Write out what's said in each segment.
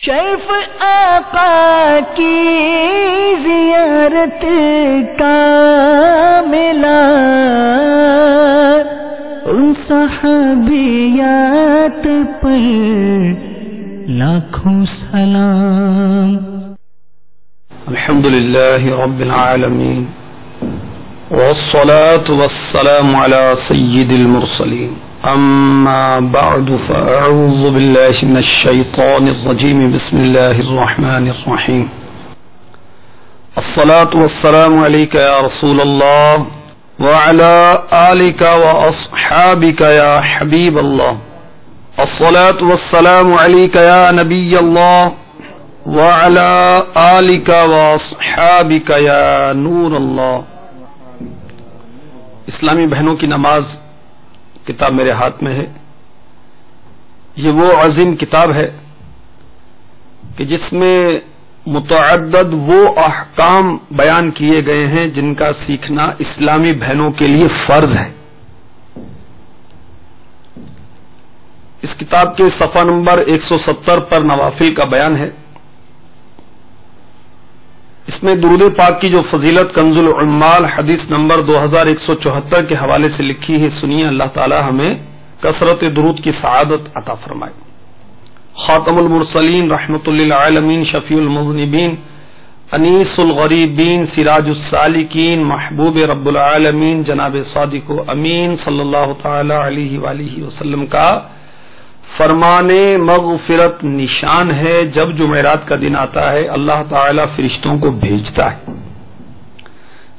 شرف آقا کی زیارت کا ملا ان صحابیات پر لاکھوں سلام. الحمد للہ رب العالمین والصلاة والسلام على سید المرسلین. اما بعد فاعوذ باللہ من الشیطان الرجیم. بسم اللہ الرحمن الرحیم. الصلاة والسلام علیک یا رسول اللہ وعلى آلک واصحابک یا حبیب اللہ. الصلاة والسلام علیک یا نبی اللہ وعلى آلک واصحابک یا نور اللہ. اسلامی بہنوں کی نماز کتاب میرے ہاتھ میں ہے. یہ وہ عظیم کتاب ہے کہ جس میں متعدد وہ احکام بیان کیے گئے ہیں جن کا سیکھنا اسلامی بہنوں کے لیے فرض ہے. اس کتاب کے صفحہ نمبر 170 پر نوافل کا بیان ہے. اس میں درود پاک کی جو فضیلت کنز العمال حدیث نمبر 2174 کے حوالے سے لکھی ہے. سنیے, اللہ تعالی ہمیں کثرت درود کی سعادت عطا فرمائے. خاتم المرسلین رحمۃ للعالمین شفیع المذنبین انیس الغریبین سراج السالکین محبوب رب العالمین جناب صادق و امین صلی اللہ تعالی علیہ وآلہ وسلم کا فرمان مغفرت نشان ہے. جب جمعرات کا دن آتا ہے اللہ تعالی فرشتوں کو بھیجتا ہے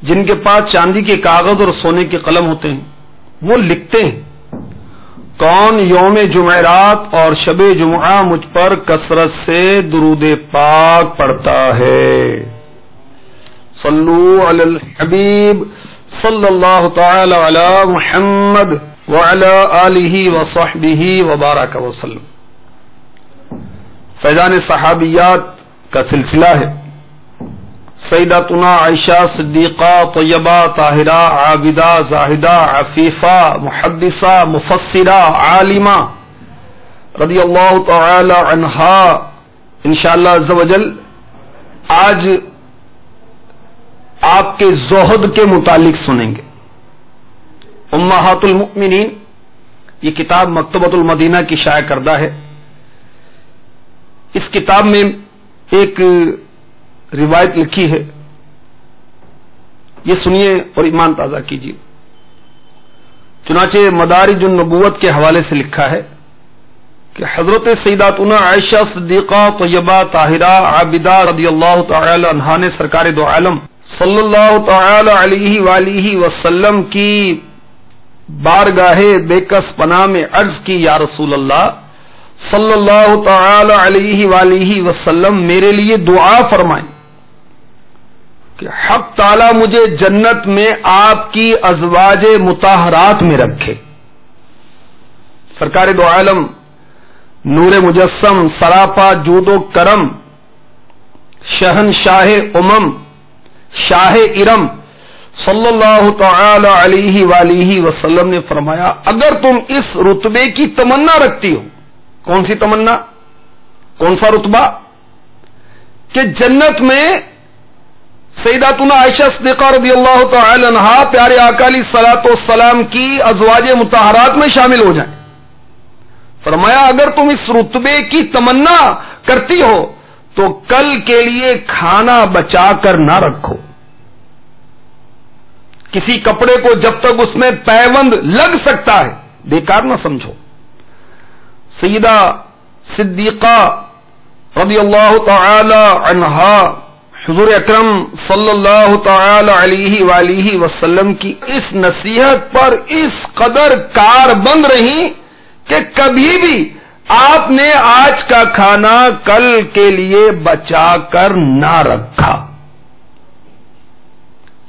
جن کے پاس چاندی کے کاغذ اور سونے کے قلم ہوتے ہیں. وہ لکھتے ہیں کون یوم جمعرات اور شب جمعہ مجھ پر کثرت سے درود پاک پڑھتا ہے. صلو علی الحبیب صلی اللہ تعالی علی محمد وعلی آلہ وصحبہ وبارک وسلم. فیضان صحابیات کا سلسلہ ہے. سیداتنا عائشہ صدیقہ طیبہ طاہرہ عابدہ زاہدہ عفیفہ محدثہ مفسرہ عالمہ رضی اللہ تعالی عنہا انشاءاللہ عز و جل آج آپ کے زہد کے متعلق سنیں گے. امہات المؤمنین یہ کتاب مکتبۃ المدینہ کی شائع کردہ ہے. اس کتاب میں ایک روایت لکھی ہے, یہ سنیے اور ایمان تازہ کیجیے. چنانچہ مدارج النبوت کے حوالے سے لکھا ہے کہ حضرت سیداتنا عائشہ صدیقہ طیبہ طاہرہ عابدہ رضی اللہ تعالی عنہا نے سرکار دو عالم صلی اللہ تعالی علیہ وآلہ وسلم کی بارگاہ بےکس پناہ میں عرض کی, یا رسول اللہ صلی اللہ تعالی علیہ وآلہ وسلم میرے لیے دعا فرمائیں کہ حق تعالی مجھے جنت میں آپ کی ازواج مطہرات میں رکھے. سرکار دو عالم نور مجسم سراپا جود و کرم شہنشاہ امم شاہ ارم صلی اللہ تعالی علیہ وآلہ وسلم نے فرمایا اگر تم اس رتبے کی تمنا رکھتی ہو. کون سی تمنا, کون سا رتبہ؟ کہ جنت میں سیداتنا عائشہ صدیقہ رضی اللہ تعالی عنہا پیارے آقا علیہ الصلوۃ والسلام کی ازواج مطہرات میں شامل ہو جائیں. فرمایا اگر تم اس رتبے کی تمنا کرتی ہو تو کل کے لیے کھانا بچا کر نہ رکھو. کسی کپڑے کو جب تک اس میں پیوند لگ سکتا ہے بیکار نہ سمجھو. سیدہ صدیقہ رضی اللہ تعالی عنہا حضور اکرم صلی اللہ تعالی علیہ وآلہ وسلم کی اس نصیحت پر اس قدر کاربند رہی کہ کبھی بھی آپ نے آج کا کھانا کل کے لیے بچا کر نہ رکھا.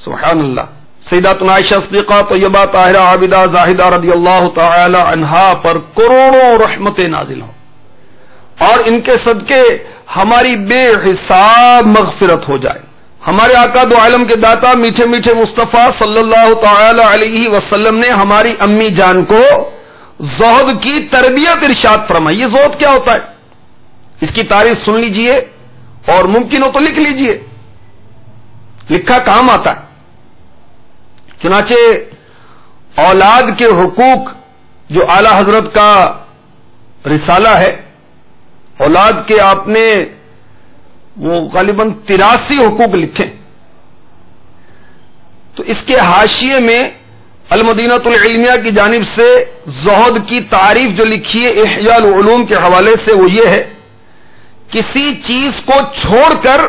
سبحان اللہ. سیداتنا عائشہ صدیقہ طیبہ طاہرہ عابدہ زاہدہ رضی اللہ تعالی عنہا پر کروڑوں رحمتیں نازل ہوں اور ان کے صدقے ہماری بے حساب مغفرت ہو جائے. ہمارے آقا دو عالم کے داتا میٹھے میٹھے مصطفیٰ صلی اللہ تعالی علیہ وسلم نے ہماری امی جان کو زہد کی تربیت ارشاد فرمائی. یہ زہد کیا ہوتا ہے؟ اس کی تعریف سن لیجئے اور ممکن ہو تو لکھ لیجئے، لکھا کام آتا ہے۔ چنانچہ اولاد کے حقوق جو اعلی حضرت کا رسالہ ہے، اولاد کے آپ نے وہ غالباً 83 حقوق لکھے، تو اس کے حاشیے میں المدینۃ العلمیہ کی جانب سے زہد کی تعریف جو لکھی ہے احیاء العلوم کے حوالے سے، وہ یہ ہے، کسی چیز کو چھوڑ کر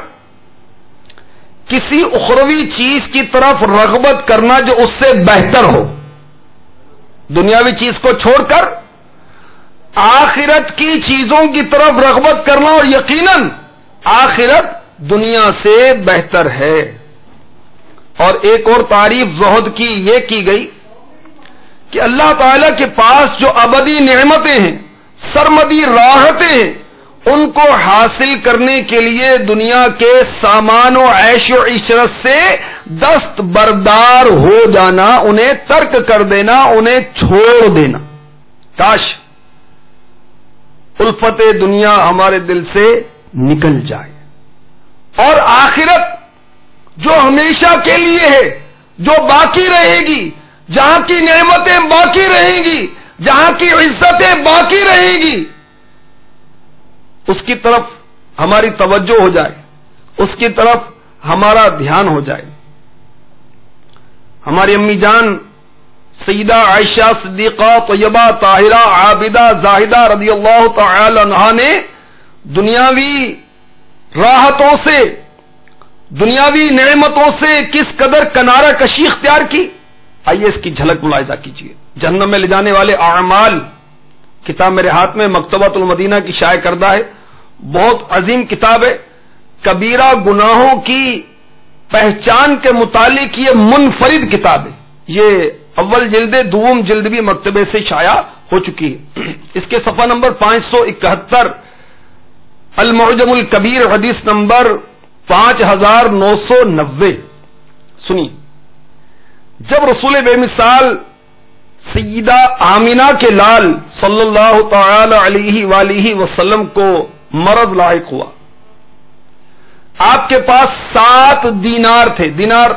کسی اخروی چیز کی طرف رغبت کرنا جو اس سے بہتر ہو، دنیاوی چیز کو چھوڑ کر آخرت کی چیزوں کی طرف رغبت کرنا، اور یقیناً آخرت دنیا سے بہتر ہے۔ اور ایک اور تعریف زہد کی یہ کی گئی کہ اللہ تعالی کے پاس جو ابدی نعمتیں ہیں، سرمدی راحتیں ہیں، ان کو حاصل کرنے کے لیے دنیا کے سامان و عیش و عشرت سے دست بردار ہو جانا، انہیں ترک کر دینا، انہیں چھوڑ دینا۔ کاش الفت دنیا ہمارے دل سے نکل جائے، اور آخرت جو ہمیشہ کے لیے ہے، جو باقی رہے گی، جہاں کی نعمتیں باقی رہیں گی، جہاں کی عزتیں باقی رہیں گی، اس کی طرف ہماری توجہ ہو جائے، اس کی طرف ہمارا دھیان ہو جائے۔ ہماری امی جان سیدہ عائشہ صدیقہ طیبہ طاہرہ عابدہ زاہدہ رضی اللہ تعالی عنہا نے دنیاوی راحتوں سے، دنیاوی نعمتوں سے کس قدر کنارہ کشی اختیار کی، آئیے اس کی جھلک ملاحظہ کیجیے۔ جہنم میں لے جانے والے اعمال کتاب میرے ہاتھ میں مکتبۃ المدینہ کی شائع کردہ ہے، بہت عظیم کتاب ہے، کبیرہ گناہوں کی پہچان کے متعلق یہ منفرد کتاب ہے، یہ اول جلد دوم جلد بھی مکتبے سے شائع ہو چکی ہے۔ اس کے صفحہ نمبر 571 المعجم الکبیر حدیث نمبر 5990 سنی، جب رسول بے مثال سیدہ آمینہ کے لال صلی اللہ تعالی علیہ وآلہ وسلم کو مرض لاحق ہوا، آپ کے پاس 7 دینار تھے، دینار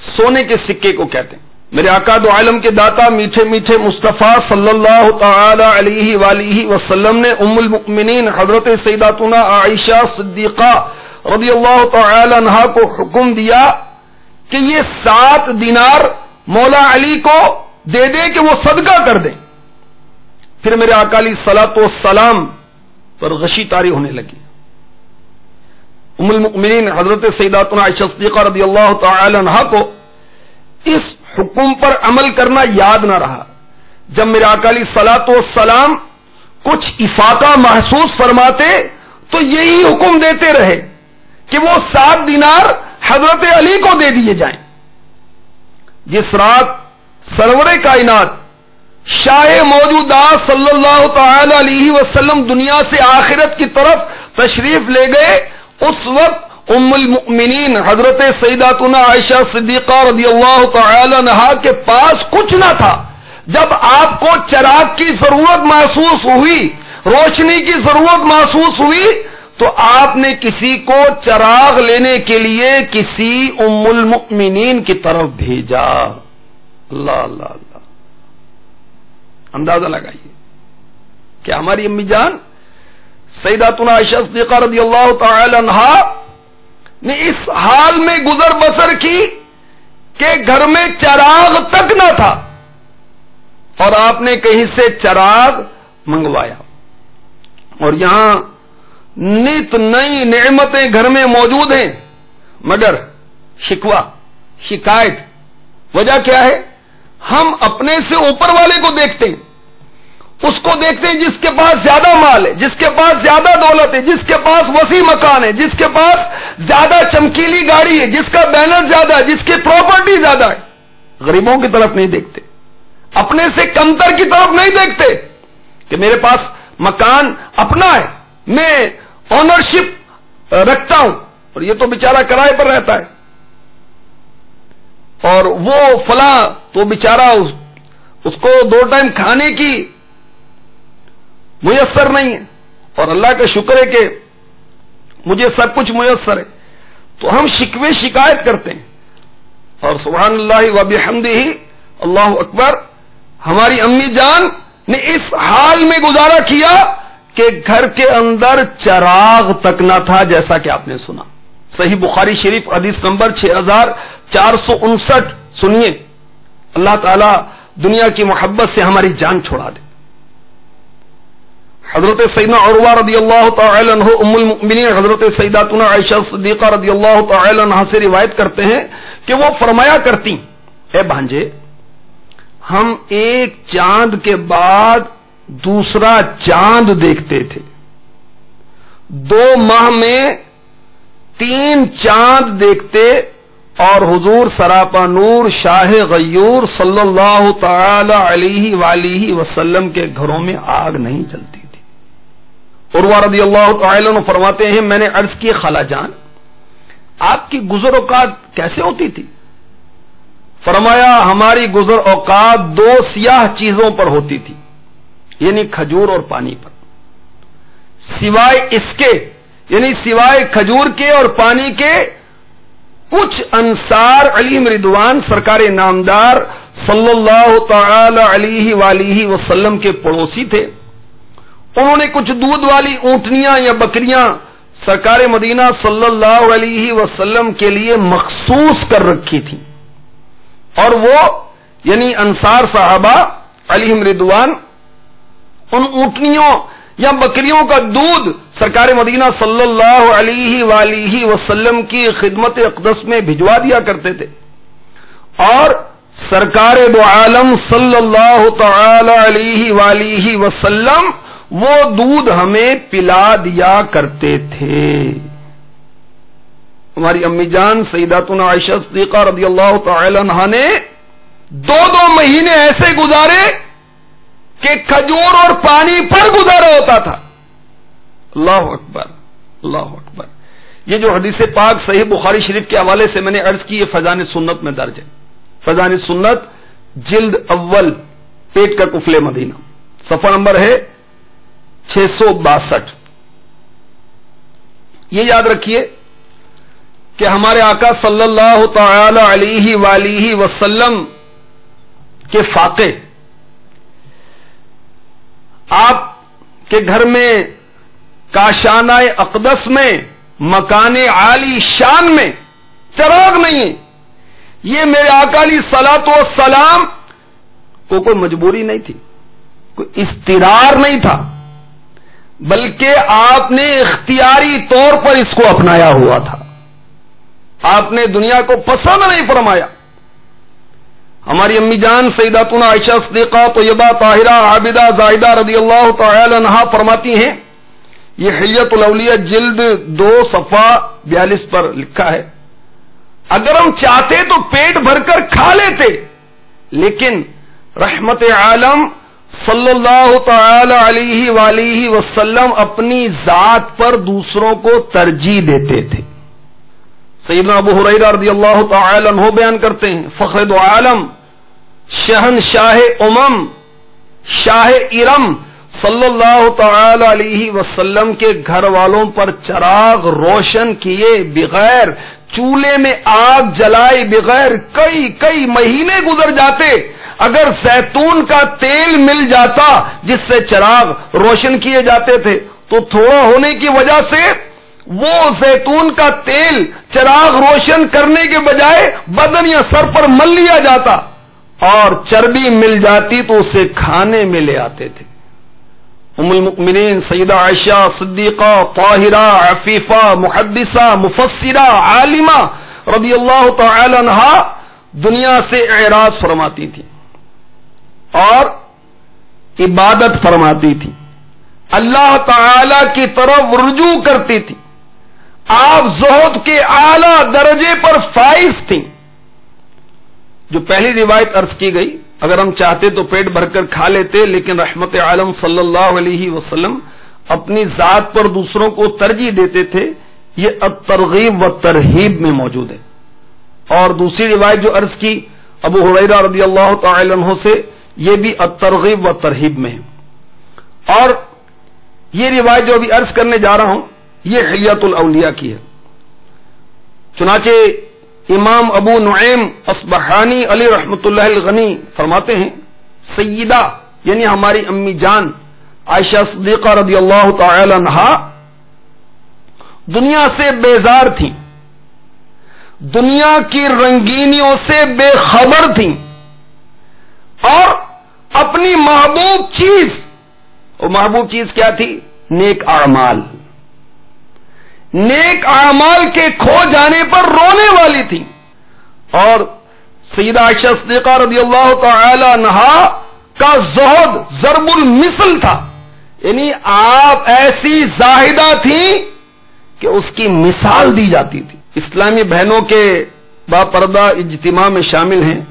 سونے کے سکے کو کہتے ہیں۔ میرے آقا دو عالم کے داتا میٹھے میٹھے مصطفیٰ صلی اللہ تعالی علیہ وآلہ وسلم نے ام المؤمنین حضرت سیداتنا عائشہ صدیقہ رضی اللہ تعالی عنہا کو حکم دیا کہ یہ 7 دینار مولا علی کو دے دے کہ وہ صدقہ کر دیں۔ پھر میرے آقا علیہ الصلوۃ والسلام پر غشی طاری ہونے لگی۔ ام المؤمنین حضرت سیداتنا عائشہ صدیقہ رضی اللہ تعالی عنہا کو اس حکم پر عمل کرنا یاد نہ رہا۔ جب میرے آقا علیہ الصلوۃ والسلام کچھ افاقہ محسوس فرماتے تو یہی حکم دیتے رہے کہ وہ 7 دینار حضرت علی کو دے دیے جائیں۔ جس رات سرور کائنات شاہ موجودات صلی اللہ تعالی علیہ وسلم دنیا سے آخرت کی طرف تشریف لے گئے، اس وقت ام المؤمنین حضرت سیداتنا عائشہ صدیقہ رضی اللہ تعالی عنہا کے پاس کچھ نہ تھا۔ جب آپ کو چراغ کی ضرورت محسوس ہوئی، روشنی کی ضرورت محسوس ہوئی، تو آپ نے کسی کو چراغ لینے کے لیے کسی ام المؤمنین کی طرف بھیجا۔ اللہ اللہ اللہ، اندازہ لگائیے کہ ہماری امی جان سیداتنا عائشہ صدیقہ رضی اللہ تعالی عنہا نے اس حال میں گزر بسر کی کہ گھر میں چراغ تک نہ تھا، اور آپ نے کہیں سے چراغ منگوایا، اور یہاں نت نئی نعمتیں گھر میں موجود ہیں، مگر شکوہ شکایت، وجہ کیا ہے؟ ہم اپنے سے اوپر والے کو دیکھتے ہیں، اس کو دیکھتے ہیں جس کے پاس زیادہ مال ہے، جس کے پاس زیادہ دولت ہے، جس کے پاس وسیع مکان ہے، جس کے پاس زیادہ چمکیلی گاڑی ہے، جس کا بیلنس زیادہ ہے، جس کی پراپرٹی زیادہ ہے۔ غریبوں کی طرف نہیں دیکھتے، اپنے سے کمتر کی طرف نہیں دیکھتے کہ میرے پاس مکان اپنا ہے، میں اونرشپ رکھتا ہوں، اور یہ تو بیچارہ کرائے پر رہتا ہے، اور وہ فلاں تو بیچارہ اس کو 2 ٹائم کھانے کی میسر نہیں ہے، اور اللہ کا شکر ہے کہ مجھے سب کچھ میسر ہے، تو ہم شکوے شکایت کرتے ہیں، اور سبحان اللہ و بحمدہ اللہ اکبر، ہماری امی جان نے اس حال میں گزارا کیا کہ گھر کے اندر چراغ تک نہ تھا، جیسا کہ آپ نے سنا۔ صحیح بخاری شریف حدیث نمبر 6459 سنیے، اللہ تعالی دنیا کی محبت سے ہماری جان چھوڑا دے۔ حضرت سیدنا عروہ رضی اللہ تعالی عنہ ام المؤمنین حضرت سیداتنا عائشہ صدیقہ رضی اللہ تعالی عنہ سے روایت کرتے ہیں کہ وہ فرمایا کرتی، اے بھانجے، ہم ایک چاند کے بعد دوسرا چاند دیکھتے تھے، 2 ماہ میں 3 چاند دیکھتے، اور حضور سراپا نور شاہ غیور صلی اللہ تعالی علیہ وآلہ وسلم کے گھروں میں آگ نہیں جلتی تھی۔ عروہ رضی اللہ تعالی عنہ فرماتے ہیں، میں نے عرض کی خالہ جان، آپ کی گزر اوقات کیسے ہوتی تھی؟ فرمایا ہماری گزر اوقات 2 سیاہ چیزوں پر ہوتی تھی، یعنی کھجور اور پانی پر، سوائے اس کے، یعنی سوائے کھجور کے اور پانی کے کچھ انصار علیہم رضوان سرکار نامدار صلی اللہ تعالی علیہ وآلہ وسلم کے پڑوسی تھے، انہوں نے کچھ دودھ والی اونٹنیاں یا بکریاں سرکار مدینہ صلی اللہ علیہ وسلم کے لیے مخصوص کر رکھی تھی، اور وہ یعنی انصار صحابہ علیہم رضوان ان اونٹنیوں یا بکریوں کا دودھ سرکار مدینہ صلی اللہ علیہ وآلہ وسلم کی خدمت اقدس میں بھجوا دیا کرتے تھے، اور سرکار دو عالم صلی اللہ تعالی علیہ وآلہ وسلم وہ دودھ ہمیں پلا دیا کرتے تھے۔ ہماری امی جان سیداتنا عائشہ صدیقہ رضی اللہ تعالی عنہا نے 2 مہینے ایسے گزارے کہ کھجور اور پانی پر گزارا ہوتا تھا۔ اللہ اکبر، اللہ اکبر۔ یہ جو حدیث پاک صحیح بخاری شریف کے حوالے سے میں نے عرض کی، یہ فیضان سنت میں درج ہے۔ فیضان سنت جلد اول، پیٹ کا کفل مدینہ، صفحہ نمبر ہے 662۔ یہ یاد رکھیے کہ ہمارے آقا صلی اللہ تعالی علیہ وآلہ وسلم کے فاقے آپ کے گھر میں کاشانہ اقدس میں مکان عالی شان میں چراغ نہیں ہے۔ یہ میرے آقا علیہ الصلوۃ والسلام کو کوئی مجبوری نہیں تھی، کوئی اضطرار نہیں تھا، بلکہ آپ نے اختیاری طور پر اس کو اپنایا ہوا تھا۔ آپ نے دنیا کو پسند نہیں فرمایا۔ ہماری امی جان سیداتنا عائشہ صدیقہ طیبہ طاہرہ عابدہ زاہدہ رضی اللہ تعالی عنہا فرماتی ہیں، یہ حلیۃ الاولیاء جلد 2 صفحہ 42 پر لکھا ہے، اگر ہم چاہتے تو پیٹ بھر کر کھا لیتے، لیکن رحمت عالم صلی اللہ تعالی علیہ وآلہ وسلم اپنی ذات پر دوسروں کو ترجیح دیتے تھے۔ سیدنا ابو ہریرہ رضی اللہ تعالی عنہ بیان کرتے ہیں، فخر دو عالم شہنشاہ امم شاہ ارم صلی اللہ تعالی علیہ وسلم کے گھر والوں پر چراغ روشن کیے بغیر، چولہے میں آگ جلائے بغیر کئی مہینے گزر جاتے، اگر زیتون کا تیل مل جاتا جس سے چراغ روشن کیے جاتے تھے تو تھوڑا ہونے کی وجہ سے وہ زیتون کا تیل چراغ روشن کرنے کے بجائے بدن یا سر پر مل لیا جاتا، اور چربی مل جاتی تو اسے کھانے میں لے آتے تھے۔ ام المؤمنین سیدہ عائشہ صدیقہ طاہرہ عفیفہ محدثہ مفسرہ عالمہ رضی اللہ تعالی عنہا دنیا سے اعراض فرماتی تھی اور عبادت فرماتی تھی، اللہ تعالی کی طرف رجوع کرتی تھی، آپ زہد کے اعلی درجے پر فائز تھیں۔ جو پہلی روایت عرض کی گئی، اگر ہم چاہتے تو پیٹ بھر کر کھا لیتے، لیکن رحمت عالم صلی اللہ علیہ وسلم اپنی ذات پر دوسروں کو ترجیح دیتے تھے، یہ الترغیب و ترہیب میں موجود ہے۔ اور دوسری روایت جو عرض کی ابو ہریرہ رضی اللہ تعالی عنہ سے، یہ بھی الترغیب و ترہیب میں ہے۔ اور یہ روایت جو ابھی عرض کرنے جا رہا ہوں یہ حلیۃ الاولیاء کی ہے. چنانچہ امام ابو نعیم اصبہانی علی رحمۃ اللہ الغنی فرماتے ہیں سیدہ یعنی ہماری امی جان عائشہ صدیقہ رضی اللہ تعالی عنہا دنیا سے بیزار تھیں، دنیا کی رنگینیوں سے بے خبر تھیں، اور اپنی محبوب چیز، اور محبوب چیز کیا تھی؟ نیک اعمال. نیک اعمال کے کھو جانے پر رونے والی تھی. اور سیدہ عائشہ صدیقہ رضی اللہ تعالی عنہا کا زہد ضرب المثل تھا، یعنی آپ ایسی زاہدہ تھیں کہ اس کی مثال دی جاتی تھی. اسلامی بہنوں کے باپردہ اجتماع میں شامل ہیں،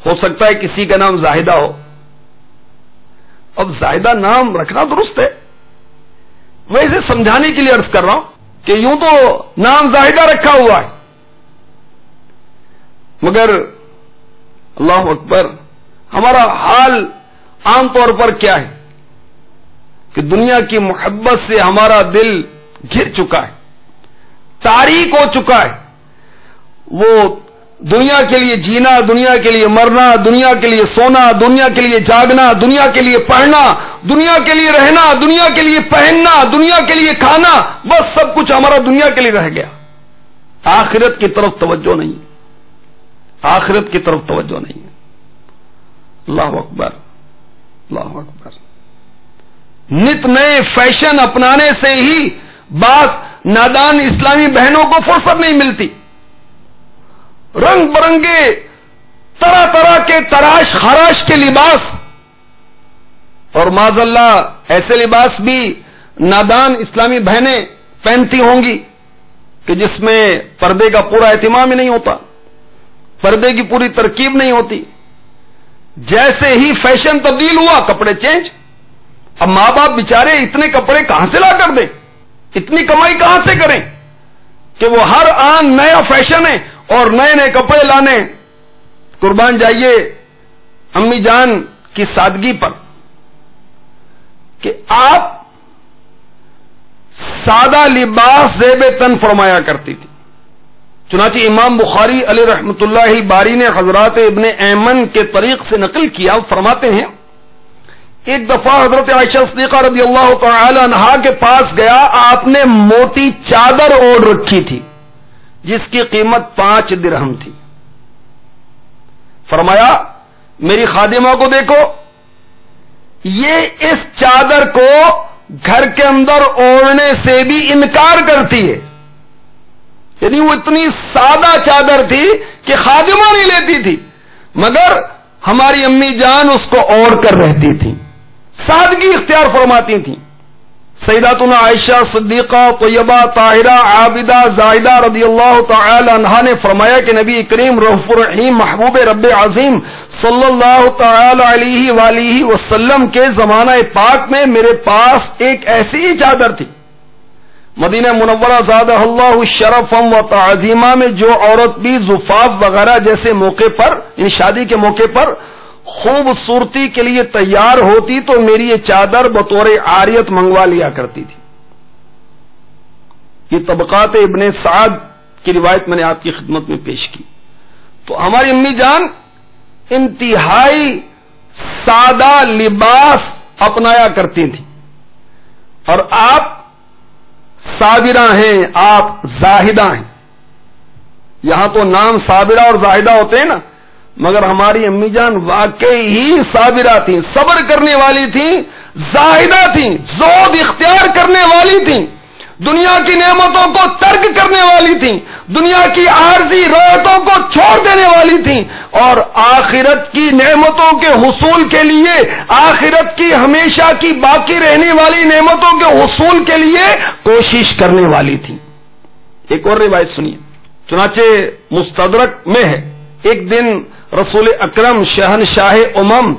ہو سکتا ہے کسی کا نام زاہدہ ہو. اب زاہدہ نام رکھنا درست ہے، میں اسے سمجھانے کے لیے عرض کر رہا ہوں کہ یوں تو نام زاہدہ رکھا ہوا ہے، مگر اللہ اکبر ہمارا حال عام طور پر کیا ہے کہ دنیا کی محبت سے ہمارا دل گھر چکا ہے، تاریک ہو چکا ہے. وہ دنیا کے لیے جینا، دنیا کے لیے مرنا، دنیا کے لیے سونا، دنیا کے لیے جاگنا، دنیا کے لیے پڑھنا، دنیا کے لیے رہنا، دنیا کے لیے پہننا، دنیا کے لیے کھانا، بس سب کچھ ہمارا دنیا کے لیے رہ گیا. آخرت کی طرف توجہ نہیں، آخرت کی طرف توجہ نہیں. اللہ اکبر، اللہ اکبر. نت نئے فیشن اپنانے سے ہی بعض نادان اسلامی بہنوں کو فرصت نہیں ملتی. رنگ برنگے طرح طرح کے تراش خراش کے لباس، اور معاذ اللہ ایسے لباس بھی نادان اسلامی بہنیں پہنتی ہوں گی کہ جس میں پردے کا پورا اہتمام ہی نہیں ہوتا، پردے کی پوری ترکیب نہیں ہوتی. جیسے ہی فیشن تبدیل ہوا کپڑے چینج. اب ماں باپ بیچارے اتنے کپڑے کہاں سے لا کر دیں، اتنی کمائی کہاں سے کریں کہ وہ ہر آن نیا فیشن ہے اور نئے نئے کپڑے لانے. قربان جائیے امی جان کی سادگی پر کہ آپ سادہ لباس زیب تن فرمایا کرتی تھی. چنانچہ امام بخاری علیہ رحمۃ اللہ باری نے حضرات ابن ایمن کے طریق سے نقل کیا، فرماتے ہیں ایک دفعہ حضرت عائشہ صدیقہ رضی اللہ تعالی عنہا کے پاس گیا. آپ نے موٹی چادر اوڑھ رکھی تھی جس کی قیمت 5 درہم تھی. فرمایا میری خادمہ کو دیکھو، یہ اس چادر کو گھر کے اندر اوڑھنے سے بھی انکار کرتی ہے. یعنی وہ اتنی سادہ چادر تھی کہ خادمہ نہیں لیتی تھی، مگر ہماری امی جان اس کو اوڑھ کر رہتی تھی، سادگی اختیار فرماتی تھیں. سیداتنا عائشہ صدیقہ طیبہ طاہرہ عابدہ زاہدہ رضی اللہ تعالی عنہا نے فرمایا کہ نبی کریم رؤوف الرحیم محبوب رب عظیم صلی اللہ تعالی علیہ وآلہ وسلم کے زمانہ پاک میں میرے پاس ایک ایسی ہی چادر تھی. مدینہ منورہ زادہ اللہ شرفا و تعظیمہ میں جو عورت بھی زفاف وغیرہ جیسے موقع پر، ان شادی کے موقع پر خوبصورتی کے لیے تیار ہوتی تو میری یہ چادر بطور عاریت منگوا لیا کرتی تھی. یہ طبقات ابن سعد کی روایت میں نے آپ کی خدمت میں پیش کی. تو ہماری امی جان انتہائی سادہ لباس اپنایا کرتی تھی، اور آپ صابرہ ہیں، آپ زاہدہ ہیں. یہاں تو نام صابرہ اور زاہدہ ہوتے ہیں نا، مگر ہماری امی جان واقعی ہی صابرہ تھیں، صبر کرنے والی تھیں، زاہدہ تھیں، زہد اختیار کرنے والی تھیں، دنیا کی نعمتوں کو ترک کرنے والی تھیں، دنیا کی عارضی رویتوں کو چھوڑ دینے والی تھیں، اور آخرت کی نعمتوں کے حصول کے لیے، آخرت کی ہمیشہ کی باقی رہنے والی نعمتوں کے حصول کے لیے کوشش کرنے والی تھیں. ایک اور روایت سنیے، چنانچہ مستدرک میں ہے ایک دن رسول اکرم شہنشاہ امم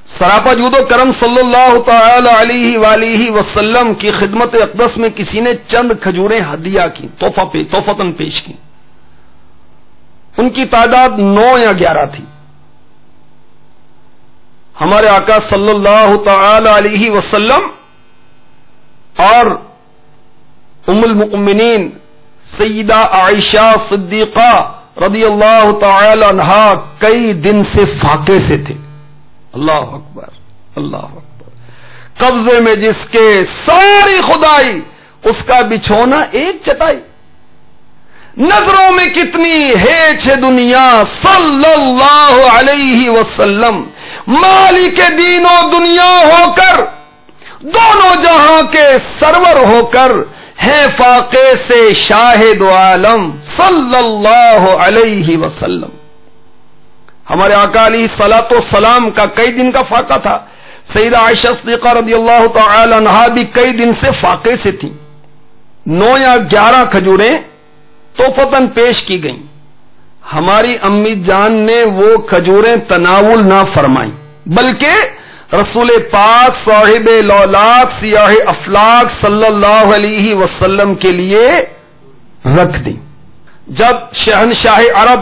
سراپا جود و کرم صلی اللہ تعالی علیہ وآلہ وسلم کی خدمت اقدس میں کسی نے چند کھجوریں ہدیہ کی، تحفتاً پیش کی. ان کی تعداد 9 یا 11 تھی. ہمارے آقا صلی اللہ تعالی علیہ وسلم اور ام المؤمنین سیدہ عائشہ صدیقہ رضی اللہ تعالی عنہا کئی دن سے فاقے سے تھے. اللہ اکبر اللہ اکبر. قبضے میں جس کے ساری خدائی، اس کا بچھونا ایک چٹائی. نظروں میں کتنی ہیچ ہے دنیا صلی اللہ علیہ وسلم، مالک دین و دنیا ہو کر، دونوں جہاں کے سرور ہو کر، ہے فاقے سے شاہد عالم صلی اللہ علیہ وسلم. ہمارے آقا علیہ الصلوۃ والسلام کا کئی دن کا فاقہ تھا. سیدہ عائشہ صدیقہ رضی اللہ تعالی عنہا بھی کئی دن سے فاقے سے تھیں. 9 یا 11 کھجوریں توفتاً پیش کی گئیں. ہماری امی جان نے وہ کھجوریں تناول نہ فرمائیں، بلکہ رسول پاک صاحب لولاک سیاہ افلاک صلی اللہ علیہ وسلم کے لیے رکھ دیں. جب شہنشاہ عرب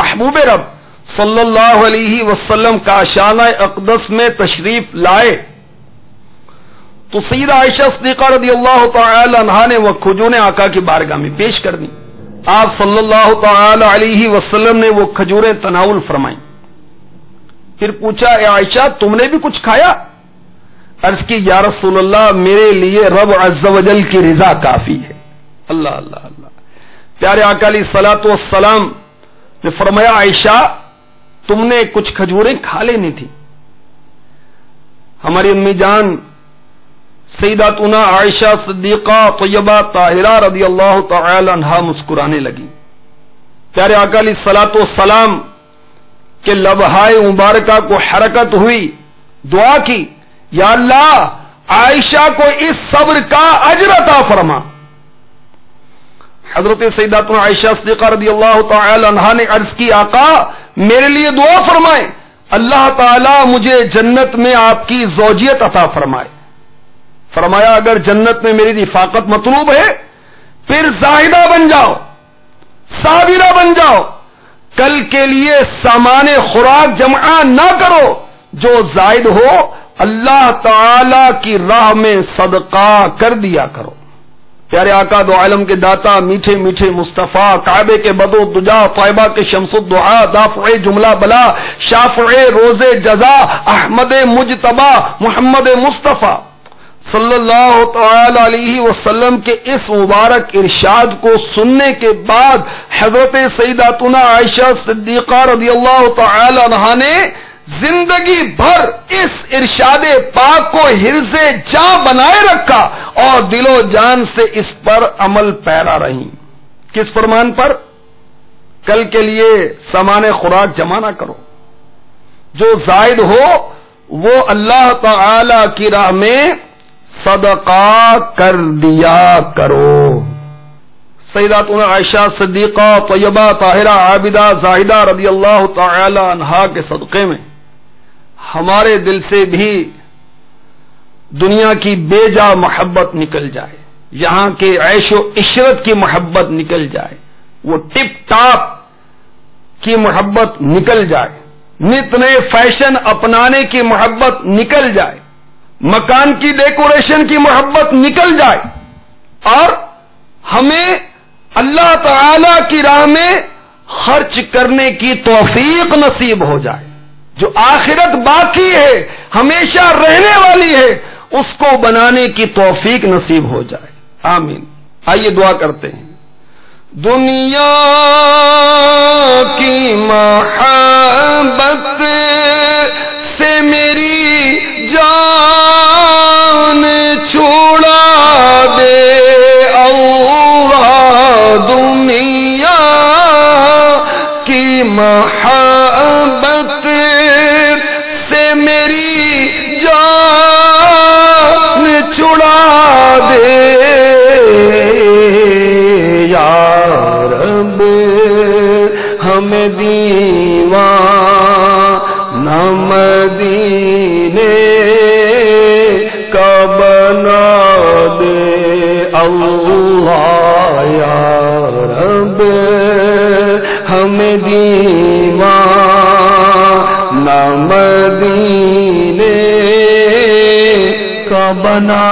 محبوب رب صلی اللہ علیہ وسلم کا شانہ اقدس میں تشریف لائے تو سیدہ عائشہ صدیقہ رضی اللہ تعالی عنہا نے وہ کھجوریں آقا کی بارگاہ میں پیش کر دیں. آپ صلی اللہ تعالی علیہ وسلم نے وہ کھجوریں تناول فرمائیں. پھر پوچھا، اے عائشہ تم نے بھی کچھ کھایا؟ عرض کی، یا رسول اللہ میرے لیے رب عز و جل کی رضا کافی ہے. اللہ اللہ اللہ. پیارے آقا علیہ الصلوۃ والسلام نے فرمایا، عائشہ تم نے کچھ کھجوریں کھا لینی تھی. ہماری امی جان سیداتنا عائشہ صدیقہ طیبہ طاہرہ رضی اللہ تعالی عنہا مسکرانے لگی. پیارے آقا علیہ الصلوۃ والسلام کہ لبہائے مبارکہ کو حرکت ہوئی، دعا کی، یا اللہ عائشہ کو اس صبر کا اجر عطا فرما. حضرت سیداتنا عائشہ صدیقہ رضی اللہ تعالی عنہا نے عرض کی، آقا میرے لیے دعا فرمائیں، اللہ تعالی مجھے جنت میں آپ کی زوجیت عطا فرمائے. فرمایا، اگر جنت میں میری رفاقت مطلوب ہے پھر زاہدہ بن جاؤ، صابرہ بن جاؤ. کل کے لیے سامان خوراک جمع نہ کرو، جو زائد ہو اللہ تعالی کی راہ میں صدقہ کر دیا کرو. پیارے آقا دو عالم کے داتا، میٹھے میٹھے مصطفیٰ، کعبے کے بدو دجا، طیبہ کے شمس الدعا، دافع جملہ بلا، شافع روز جزا، احمد مجتبی محمد مصطفیٰ صلی اللہ تعالی علیہ وسلم کے اس مبارک ارشاد کو سننے کے بعد حضرت سیداتنا عائشہ صدیقہ رضی اللہ تعالی عنہا نے زندگی بھر اس ارشاد پاک کو حرز جاں بنائے رکھا اور دل و جان سے اس پر عمل پیرا رہی. کس فرمان پر؟ کل کے لیے سامان خوراک جمع نہ کرو، جو زائد ہو وہ اللہ تعالی کی راہ میں صدقہ کر دیا کرو. سیداتنا عائشہ صدیقہ طیبہ طاہرہ عابدہ زاہدہ رضی اللہ تعالی عنہا کے صدقے میں ہمارے دل سے بھی دنیا کی بے جا محبت نکل جائے، یہاں کے عیش و عشرت کی محبت نکل جائے، وہ ٹپ ٹاپ کی محبت نکل جائے، نت نئے فیشن اپنانے کی محبت نکل جائے، مکان کی ڈیکوریشن کی محبت نکل جائے، اور ہمیں اللہ تعالی کی راہ میں خرچ کرنے کی توفیق نصیب ہو جائے. جو آخرت باقی ہے، ہمیشہ رہنے والی ہے، اس کو بنانے کی توفیق نصیب ہو جائے. آمین. آئیے دعا کرتے ہیں. دنیا کی محبت سے میری جان چھوڑا دے اللہ، دنیا کی محبت سے میری جان چھڑا دے یا رب، ہمیں دیوانہ مدینے کا بنا دے اللہ، یا رب ہمیں دیوانہ مدینے بنا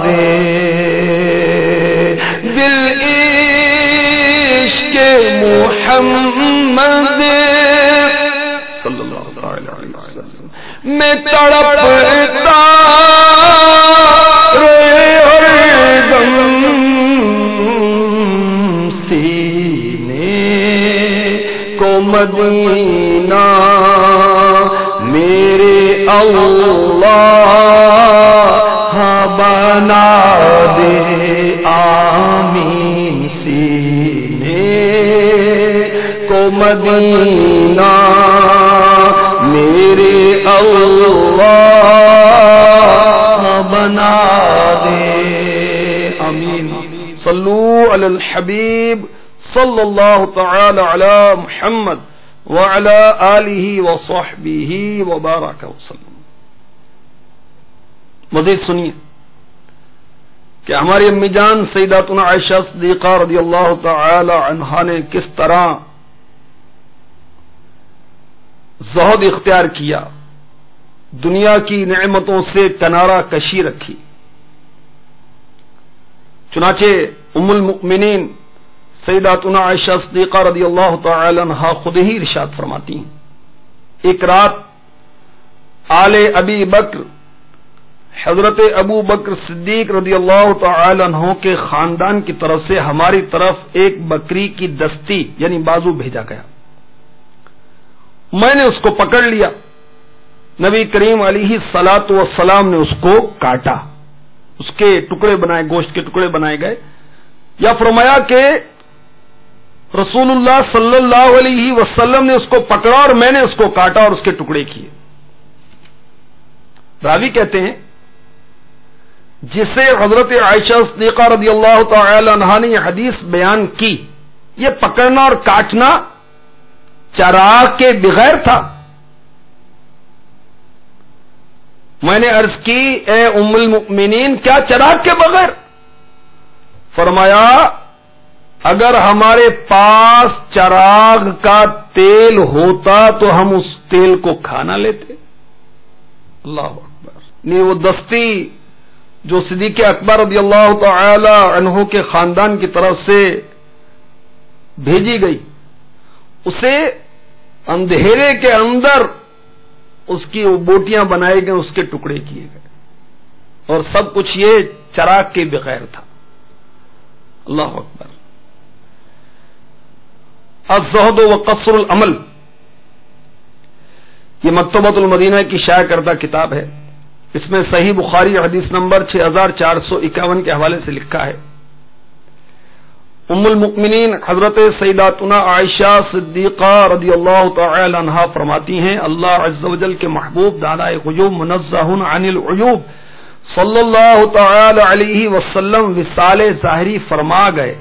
دے دل عشق محمد صلی اللہ علیہ وسلم میں تڑپتا روئے ہر دم سینے کو مدینہ میرے اللہ بنا دے آمین سینے کو مدینہ میرے اللہ بنا دے آمین صلو علی الحبیب صلی اللہ تعالی علی محمد وعلی آلہ وصحبہ وبارک وسلم. مزید سنیے کہ ہماری امی جان سیداتنا عائشہ صدیقہ رضی اللہ تعالی عنہا نے کس طرح زہد اختیار کیا، دنیا کی نعمتوں سے کنارہ کشی رکھی. چنانچہ ام المؤمنین سیداتنا عائشہ صدیقہ رضی اللہ تعالی عنہا خود ہی ارشاد فرماتی ہیں، ایک رات آل ابی بکر حضرت ابو بکر صدیق رضی اللہ تعالی عنہ کے خاندان کی طرف سے ہماری طرف ایک بکری کی دستی یعنی بازو بھیجا گیا. میں نے اس کو پکڑ لیا. نبی کریم علیہ الصلاۃ والسلام نے اس کو کاٹا، اس کے ٹکڑے بنائے، گوشت کے ٹکڑے بنائے گئے. یا فرمایا کہ رسول اللہ صلی اللہ علیہ وسلم نے اس کو پکڑا اور میں نے اس کو کاٹا اور اس کے ٹکڑے کیے. راوی کہتے ہیں جسے حضرت عائشہ صدیقہ رضی اللہ تعالی عنہا نے یہ حدیث بیان کی، یہ پکڑنا اور کاٹنا چراغ کے بغیر تھا. میں نے عرض کی اے ام المؤمنین کیا چراغ کے بغیر؟ فرمایا اگر ہمارے پاس چراغ کا تیل ہوتا تو ہم اس تیل کو کھانا لیتے. اللہ اکبر. نہیں وہ دستی جو صدیق اکبر رضی اللہ تعالی عنہ کے خاندان کی طرف سے بھیجی گئی، اسے اندھیرے کے اندر اس کی بوٹیاں بنائے گئے، اس کے ٹکڑے کیے گئے، اور سب کچھ یہ چراغ کے بغیر تھا. اللہ اکبر. الزہد و قصر العمل یہ مکتبۃ المدینہ کی شائع کردہ کتاب ہے. اس میں صحیح بخاری حدیث نمبر 6451 کے حوالے سے لکھا ہے، ام المؤمنین حضرت سیداتنا عائشہ صدیقہ رضی اللہ تعالی عنہا فرماتی ہیں اللہ عز و جل کے محبوب دانائے غیوب منزہ عن العیوب صلی اللہ تعالی علیہ وسلم وصال ظاہری فرما گئے،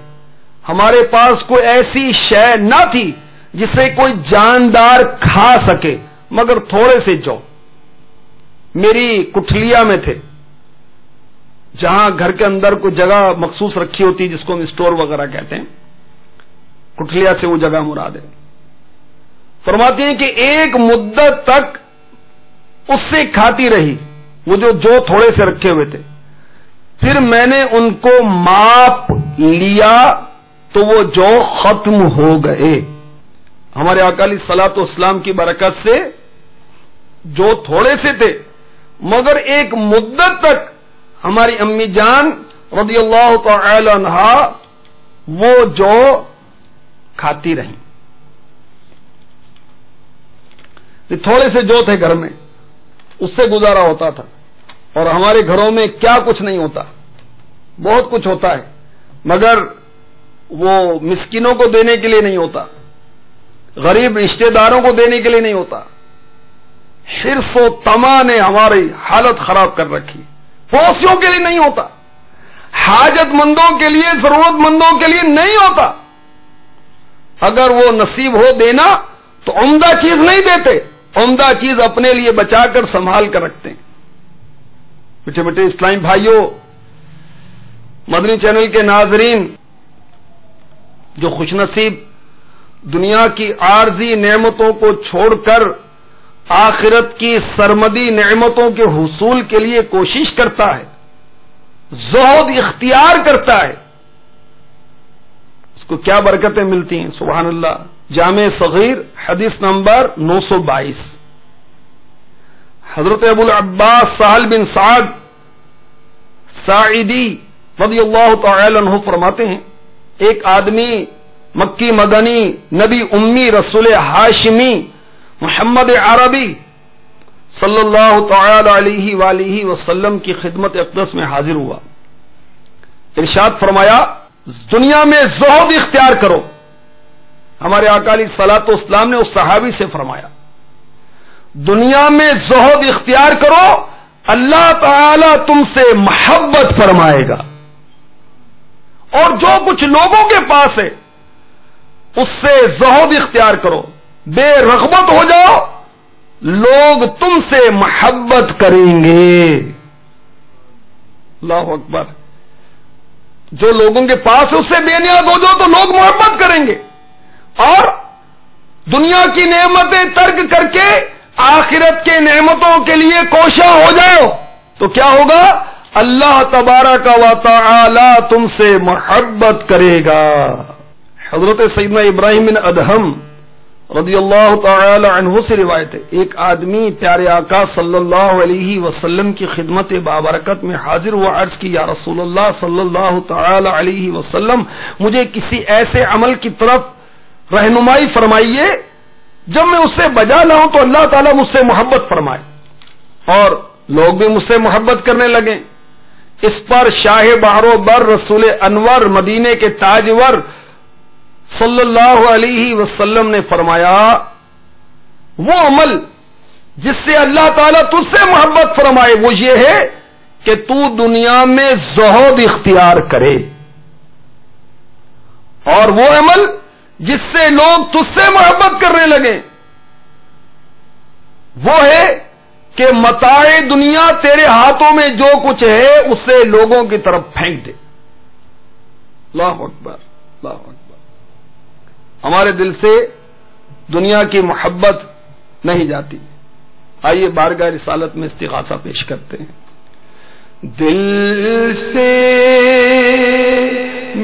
ہمارے پاس کوئی ایسی شے نہ تھی جسے کوئی جاندار کھا سکے مگر تھوڑے سے جو. میری کٹھلیا میں تھے، جہاں گھر کے اندر کوئی جگہ مخصوص رکھی ہوتی جس کو ہم اسٹور وغیرہ کہتے ہیں، کٹھلیا سے وہ جگہ مراد ہے. فرماتی ہیں کہ ایک مدت تک اس سے کھاتی رہی، وہ جو تھوڑے سے رکھے ہوئے تھے. پھر میں نے ان کو ماپ لیا تو وہ جو ختم ہو گئے. ہمارے آقا علیہ الصلوۃ والسلام کی برکت سے جو تھوڑے سے تھے مگر ایک مدت تک ہماری امی جان رضی اللہ تعالی عنہا وہ جو کھاتی رہیں. تھوڑے سے جو تھے گھر میں اس سے گزارا ہوتا تھا، اور ہمارے گھروں میں کیا کچھ نہیں ہوتا، بہت کچھ ہوتا ہے مگر وہ مسکینوں کو دینے کے لیے نہیں ہوتا، غریب رشتہ داروں کو دینے کے لیے نہیں ہوتا. حرص و طمع نے ہماری حالت خراب کر رکھی. پڑوسیوں کے لیے نہیں ہوتا، حاجت مندوں کے لیے، ضرورت مندوں کے لیے نہیں ہوتا. اگر وہ نصیب ہو دینا تو عمدہ چیز نہیں دیتے، عمدہ چیز اپنے لیے بچا کر سنبھال کر رکھتے ہیں. بیٹے بیٹے اسلامی بھائیوں، مدنی چینل کے ناظرین، جو خوش نصیب دنیا کی عارضی نعمتوں کو چھوڑ کر آخرت کی سرمدی نعمتوں کے حصول کے لیے کوشش کرتا ہے، زہد اختیار کرتا ہے، اس کو کیا برکتیں ملتی ہیں؟ سبحان اللہ۔ جامع صغیر حدیث نمبر 922، حضرت ابو العباس سہل بن سعد ساعدی رضی اللہ تعالی عنہ فرماتے ہیں، ایک آدمی مکی مدنی نبی امی رسول ہاشمی محمد عربی صلی اللہ تعالی علیہ وآلہ وسلم کی خدمت اقدس میں حاضر ہوا، ارشاد فرمایا دنیا میں زہد اختیار کرو۔ ہمارے آقا علیہ الصلوۃ والسلام نے اس صحابی سے فرمایا دنیا میں زہد اختیار کرو، اللہ تعالی تم سے محبت فرمائے گا، اور جو کچھ لوگوں کے پاس ہے اس سے زہد اختیار کرو، بے رغبت ہو جاؤ، لوگ تم سے محبت کریں گے۔ اللہ اکبر۔ جو لوگوں کے پاس ہے اس سے بے نیاز ہو جاؤ تو لوگ محبت کریں گے، اور دنیا کی نعمتیں ترک کر کے آخرت کے نعمتوں کے لیے کوشاں ہو جاؤ تو کیا ہوگا؟ اللہ تبارک و تعالی تم سے محبت کرے گا۔ حضرت سیدنا ابراہیم بن ادہم رضی اللہ تعالی عنہ سے روایت ہے، ایک آدمی پیارے آقا صلی اللہ علیہ وسلم کی خدمت بابرکت میں حاضر ہوا، عرض کی یا رسول اللہ صلی اللہ تعالی علیہ وسلم مجھے کسی ایسے عمل کی طرف رہنمائی فرمائیے جب میں اس سے بجا لاؤں تو اللہ تعالیٰ مجھ سے محبت فرمائے اور لوگ بھی مجھ سے محبت کرنے لگیں۔ اس پر شاہ بحر و بر رسول انور مدینے کے تاجور صلی اللہ علیہ وسلم نے فرمایا وہ عمل جس سے اللہ تعالیٰ تجھ سے محبت فرمائے وہ یہ ہے کہ تو دنیا میں زہد اختیار کرے، اور وہ عمل جس سے لوگ تجھ سے محبت کرنے لگیں وہ ہے کہ متاع دنیا تیرے ہاتھوں میں جو کچھ ہے اسے لوگوں کی طرف پھینک دے۔ اللہ اکبر، اللہ اکبر۔ ہمارے دل سے دنیا کی محبت نہیں جاتی۔ آئیے بارگاہ رسالت میں استغاثہ پیش کرتے ہیں۔ دل سے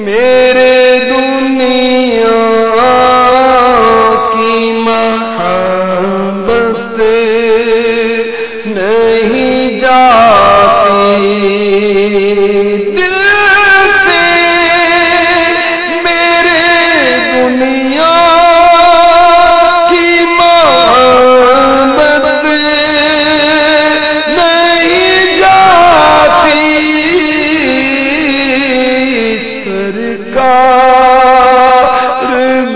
میرے دنیا کی محبت نہیں جاتی، دل سے میرے دنیا کی محبت نہیں جاتی، سرکار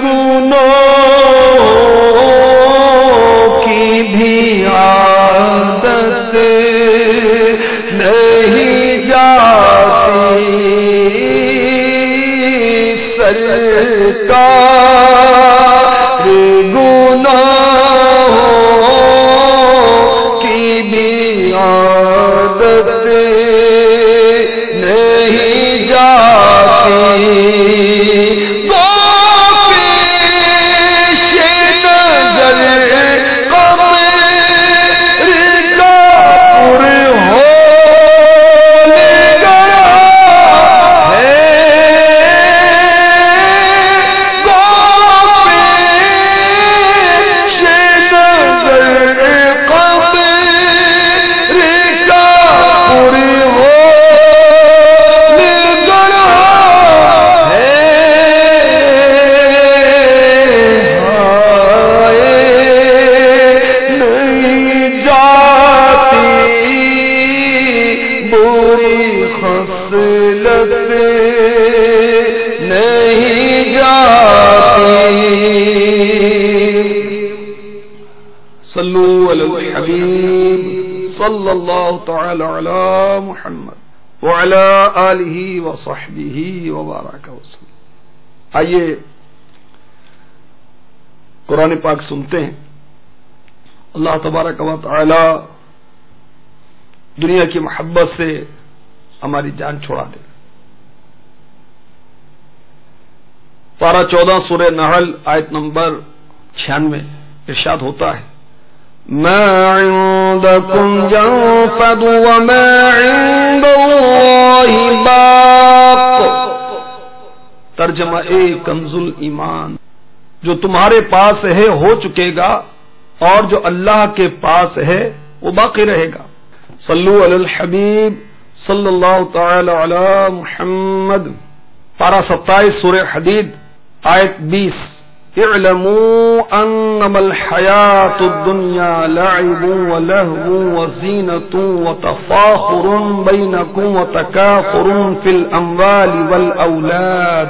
گناہوں کی بھی عادت نہیں جاتی، سرکار گناہوں کی بھی عادت نہیں جاتی، تو پیش نظر قبر کا پر ہونے گیا ہے، تو پیش نظر قبر کا پر ہونے گیا ہے، نہیں جاتی بری خصلت نہیں جاتی۔ صلو علی الحبیب صلی اللہ تعالی علی محمد وعلی آلہ وصحبہ وبارک وسلم۔ آئیے قرآن پاک سنتے ہیں۔ اللہ تبارک و تعالی دنیا کی محبت سے ہماری جان چھوڑا دے۔ پارہ 14 سورہ نحل آیت نمبر 96 ارشاد ہوتا ہے ما عندكم ينفد وما عند اللہ باق. ترجمہ کنز الایمان، جو تمہارے پاس ہے ہو چکے گا اور جو اللہ کے پاس ہے وہ باقی رہے گا. صلو علی الحبیب صلی اللہ تعالی علی محمد. پارہ 27 سورہ حدید آیت 20. اعلموا انما الحیاة الدنیا لعب ولہو وزینة وتفاخر بینکم وتکاثر فی الاموال والاولاد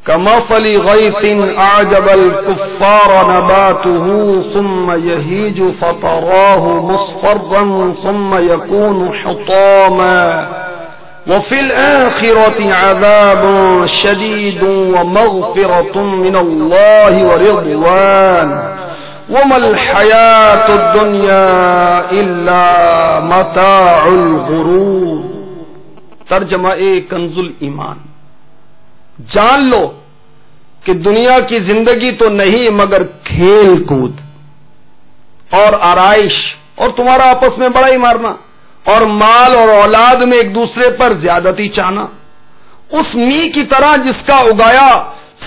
كمثل غيث أعجب الكفار نباته ثم يهيج فتراه مصفرا ثم يكون حطاما وفي الآخرة عذاب شديد ومغفرة من الله ورضوان وما الحياة الدنيا إلا متاع الغرور. ترجمہ کنز الایمان. جان لو کہ دنیا کی زندگی تو نہیں مگر کھیل کود اور آرائش اور تمہارا آپس میں بڑائی مارنا اور مال اور اولاد میں ایک دوسرے پر زیادتی چاہنا، اس می کی طرح جس کا اگایا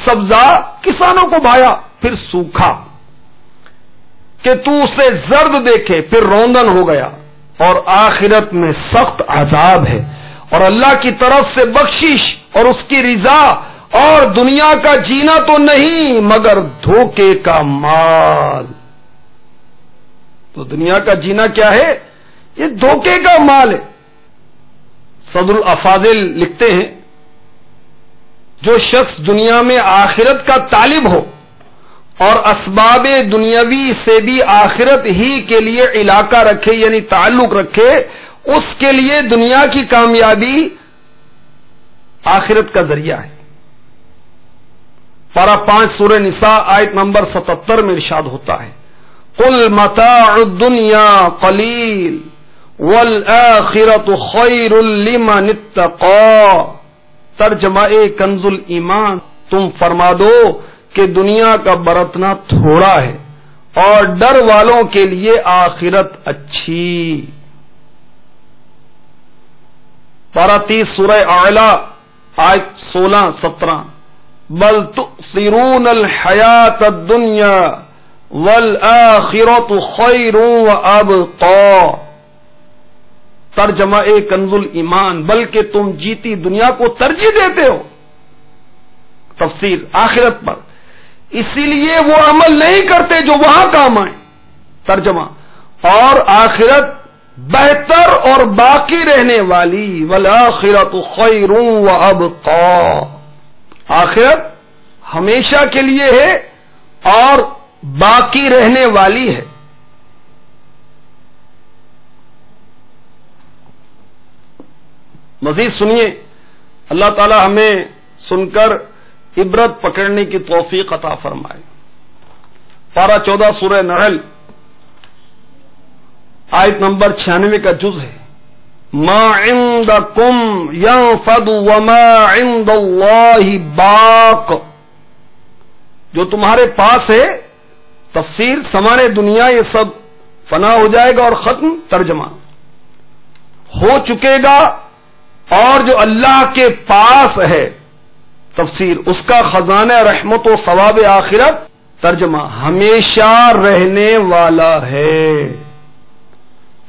سبزہ کسانوں کو بھایا پھر سوکھا کہ تو اسے زرد دیکھے پھر روندن ہو گیا، اور آخرت میں سخت عذاب ہے اور اللہ کی طرف سے بخشش اور اس کی رضا، اور دنیا کا جینا تو نہیں مگر دھوکے کا مال. تو دنیا کا جینا کیا ہے؟ یہ دھوکے کا مال ہے. صدر الافاضل لکھتے ہیں جو شخص دنیا میں آخرت کا طالب ہو اور اسباب دنیاوی سے بھی آخرت ہی کے لیے علاقہ رکھے یعنی تعلق رکھے، اس کے لیے دنیا کی کامیابی آخرت کا ذریعہ ہے. پارہ 5 سورہ نساء آیت نمبر 77 میں ارشاد ہوتا ہے قل متاع الدنیا قلیل والآخرۃ خیر لمن اتقى. ترجمہ کنز الایمان. تم فرما دو کہ دنیا کا برتنا تھوڑا ہے اور ڈر والوں کے لیے آخرت اچھی. پارہ 30 سورہ اعلی آیت 16-17 بل تؤثرون الحیاۃ الدنیا والآخرۃ خیر وابقى. ترجمہ کنز الایمان. بلکہ تم جیتی دنیا کو ترجیح دیتے ہو، تفسیر آخرت پر، اسی لیے وہ عمل نہیں کرتے جو وہاں کام آئے. ترجمہ اور آخرت بہتر اور باقی رہنے والی، والآخرۃ خیر وابقى. آخرت ہمیشہ کے لیے ہے اور باقی رہنے والی ہے. مزید سنیے، اللہ تعالی ہمیں سن کر عبرت پکڑنے کی توفیق عطا فرمائے. پارہ 14 سورہ نحل آیت نمبر 96 کا جز ہے ما عندکم ينفد وما عند اللہ باق. جو تمہارے پاس ہے، تفسیر سامان دنیا یہ سب فنا ہو جائے گا اور ختم. ترجمہ ہو چکے گا اور جو اللہ کے پاس ہے، تفسیر اس کا خزانہ رحمت و ثواب آخرت. ترجمہ ہمیشہ رہنے والا ہے.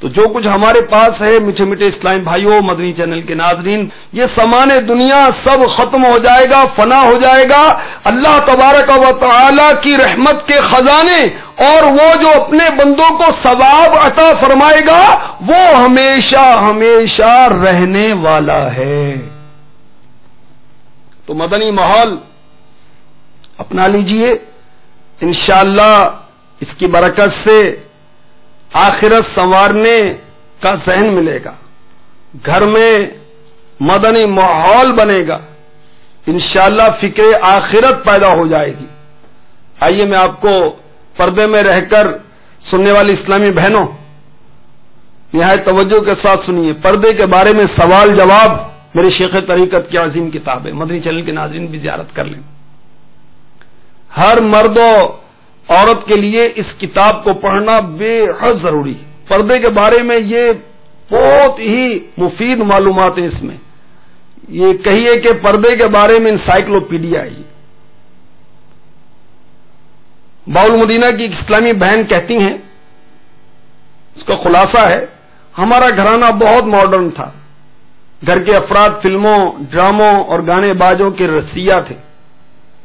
تو جو کچھ ہمارے پاس ہے میٹھے میٹھے اسلامی بھائیوں، مدنی چینل کے ناظرین، یہ سامان دنیا سب ختم ہو جائے گا، فنا ہو جائے گا. اللہ تبارک و تعالی کی رحمت کے خزانے اور وہ جو اپنے بندوں کو ثواب عطا فرمائے گا وہ ہمیشہ ہمیشہ رہنے والا ہے. تو مدنی ماحول اپنا لیجئے، انشاءاللہ اس کی برکت سے آخرت سنوارنے کا ذہن ملے گا، گھر میں مدنی ماحول بنے گا، انشاءاللہ فکر آخرت پیدا ہو جائے گی. آئیے میں آپ کو پردے میں رہ کر سننے والی اسلامی بہنوں نہایت توجہ کے ساتھ سنیے. پردے کے بارے میں سوال جواب میرے شیخ طریقت کی عظیم کتاب ہے، مدنی چینل کے ناظرین بھی زیارت کر لیں. ہر مرد و عورت کے لیے اس کتاب کو پڑھنا بے حد ضروری ہے۔ پردے کے بارے میں یہ بہت ہی مفید معلومات ہیں اس میں، یہ کہیے کہ پردے کے بارے میں انسائکلوپیڈیا ہے۔ باول مدینہ کی ایک اسلامی بہن کہتی ہیں، اس کا خلاصہ ہے، ہمارا گھرانہ بہت ماڈرن تھا، گھر کے افراد فلموں، ڈراموں اور گانے بازوں کے رسیا تھے،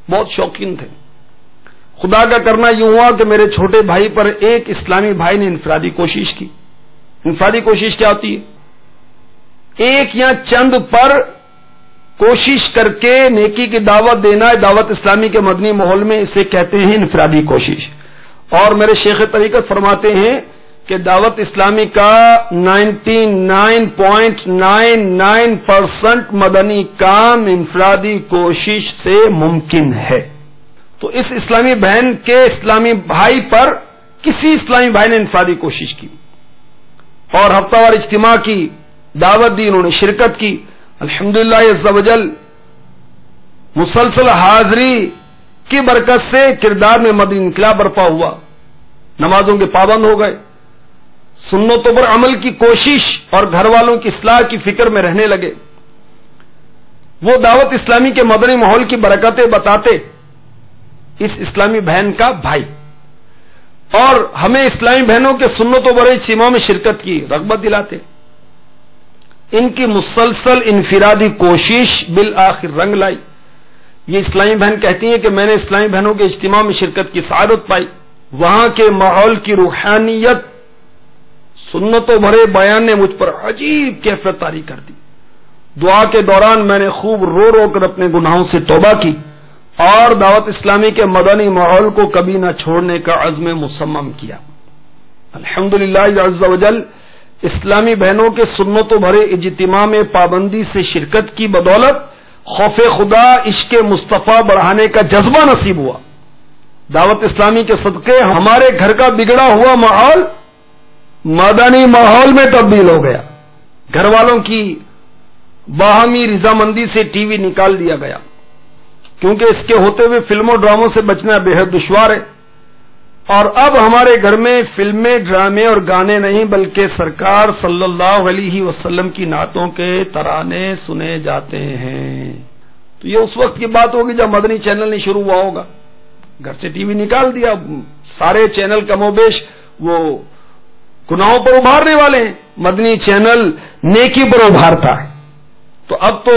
بہت شوقین تھے۔ خدا کا کرنا یوں ہوا کہ میرے چھوٹے بھائی پر ایک اسلامی بھائی نے انفرادی کوشش کی۔ انفرادی کوشش کیا ہوتی ہے؟ ایک یا چند پر کوشش کر کے نیکی کی دعوت دینا، دعوت اسلامی کے مدنی ماحول میں اسے کہتے ہیں انفرادی کوشش۔ اور میرے شیخ طریقت فرماتے ہیں کہ دعوت اسلامی کا 99.99% مدنی کام انفرادی کوشش سے ممکن ہے۔ تو اس اسلامی بہن کے اسلامی بھائی پر کسی اسلامی بھائی نے انفرادی کوشش کی اور ہفتہ وار اجتماع کی، دعوت دی، انہوں نے شرکت کی۔ الحمدللہ عز و جل مسلسل حاضری کی برکت سے کردار میں مدنی انقلاب برپا ہوا، نمازوں کے پابند ہو گئے، سنتوں پر عمل کی کوشش اور گھر والوں کی اصلاح کی فکر میں رہنے لگے۔ وہ دعوت اسلامی کے مدنی ماحول کی برکتیں بتاتے اس اسلامی بہن کا بھائی، اور ہمیں اسلامی بہنوں کے سنتوں پر اجتماع میں شرکت کی رغبت دلاتے۔ ان کی مسلسل انفرادی کوشش بالآخر رنگ لائی۔ یہ اسلامی بہن کہتی ہیں کہ میں نے اسلامی بہنوں کے اجتماع میں شرکت کی سعادت پائی، وہاں کے ماحول کی روحانیت، سنتوں بھرے بیان نے مجھ پر عجیب کیفیت طاری کر دی۔ دعا کے دوران میں نے خوب رو رو کر اپنے گناہوں سے توبہ کی اور دعوت اسلامی کے مدنی ماحول کو کبھی نہ چھوڑنے کا عزم مصمم کیا۔ الحمدللہ عز و جل اسلامی بہنوں کے سنتوں بھرے اجتماع میں پابندی سے شرکت کی بدولت خوف خدا، عشق مصطفیٰ بڑھانے کا جذبہ نصیب ہوا۔ دعوت اسلامی کے صدقے ہمارے گھر کا بگڑا ہوا ماحول مدنی ماحول میں تبدیل ہو گیا۔ گھر والوں کی باہمی رضامندی سے ٹی وی نکال دیا گیا، کیونکہ اس کے ہوتے ہوئے فلموں ڈراموں سے بچنا بے حد دشوار ہے، اور اب ہمارے گھر میں فلمیں، ڈرامے اور گانے نہیں بلکہ سرکار صلی اللہ علیہ وسلم کی نعتوں کے ترانے سنے جاتے ہیں۔ تو یہ اس وقت کی بات ہوگی جب مدنی چینل نہیں شروع ہوا ہوگا، گھر سے ٹی وی نکال دیا، سارے چینل کم و بیش وہ گناہوں پر ابھارنے والے ہیں، مدنی چینل نیکی پر ابھارتا ہے۔ تو اب تو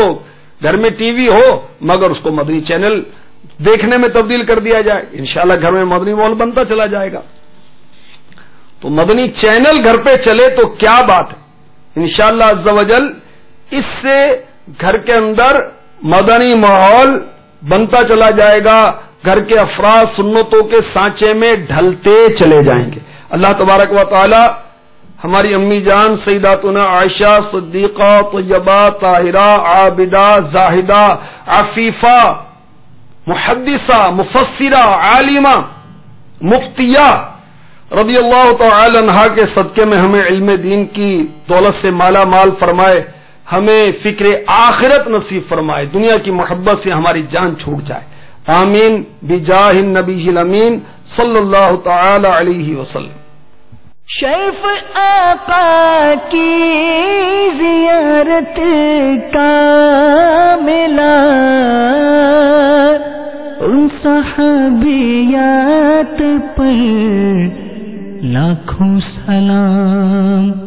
گھر میں ٹی وی ہو مگر اس کو مدنی چینل دیکھنے میں تبدیل کر دیا جائے، انشاءاللہ گھر میں مدنی ماحول بنتا چلا جائے گا۔ تو مدنی چینل گھر پہ چلے تو کیا بات ہے، انشاءاللہ عز و جل اس سے گھر کے اندر مدنی ماحول بنتا چلا جائے گا، گھر کے افراد سنتوں کے سانچے میں ڈھلتے چلے جائیں گے۔ اللہ تبارک و تعالی ہماری امی جان سیداتنا عائشہ صدیقہ طیبہ طاہرہ عابدہ زاہدہ عفیفہ محدثہ مفسرہ عالمہ مفتیہ رضی اللہ تعالی عنہا کے صدقے میں ہمیں علم دین کی دولت سے مالا مال فرمائے، ہمیں فکر آخرت نصیب فرمائے، دنیا کی محبت سے ہماری جان چھوٹ جائے، آمین بجاہ النبی الامین صلی اللہ تعالی علیہ وسلم۔ شریف آقا کی زیارت کا ملا، ان صحابیات پر لاکھوں سلام۔